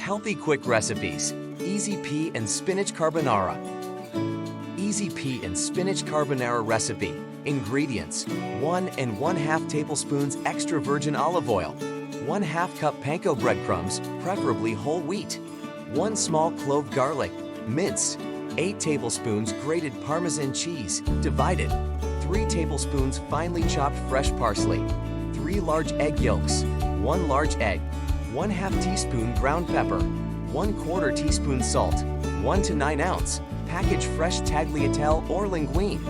Healthy quick recipes. Easy pea and spinach carbonara. Easy pea and spinach carbonara recipe. Ingredients: 1 1/2 tablespoons extra virgin olive oil, 1/2 cup panko breadcrumbs, preferably whole wheat, 1 small clove garlic, mince, 8 tablespoons grated Parmesan cheese, divided, 3 tablespoons finely chopped fresh parsley, 3 large egg yolks, 1 large egg, 1/2 teaspoon ground pepper, 1/4 teaspoon salt, 1 to 9 ounce packaged fresh tagliatelle or linguine,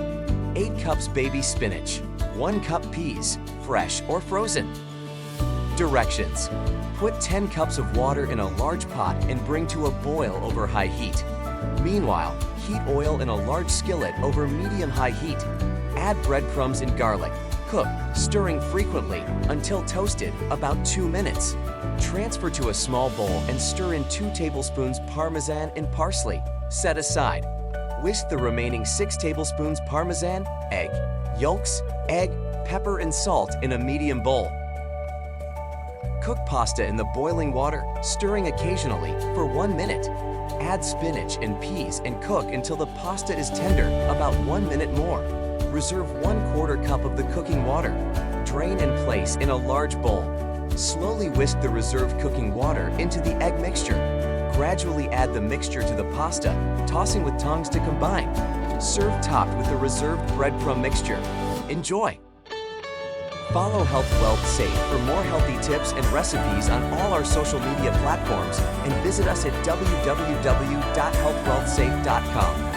8 cups baby spinach, 1 cup peas, fresh or frozen. Directions: put 10 cups of water in a large pot and bring to a boil over high heat. Meanwhile, heat oil in a large skillet over medium-high heat. Add breadcrumbs and garlic. Cook, stirring frequently until toasted, about 2 minutes. Transfer to a small bowl and stir in 2 tablespoons Parmesan and parsley. Set aside. Whisk the remaining 6 tablespoons Parmesan, egg, yolks, egg, pepper, and salt in a medium bowl. Cook pasta in the boiling water, stirring occasionally, for 1 minute. Add spinach and peas and cook until the pasta is tender, about 1 minute more. Reserve 1/4 cup of the cooking water. Drain and place in a large bowl. Slowly whisk the reserved cooking water into the egg mixture. Gradually add the mixture to the pasta, tossing with tongs to combine. Serve topped with the reserved breadcrumb mixture. Enjoy! Follow Health Wealth Safe for more healthy tips and recipes on all our social media platforms, and visit us at www.healthwealthsafe.com.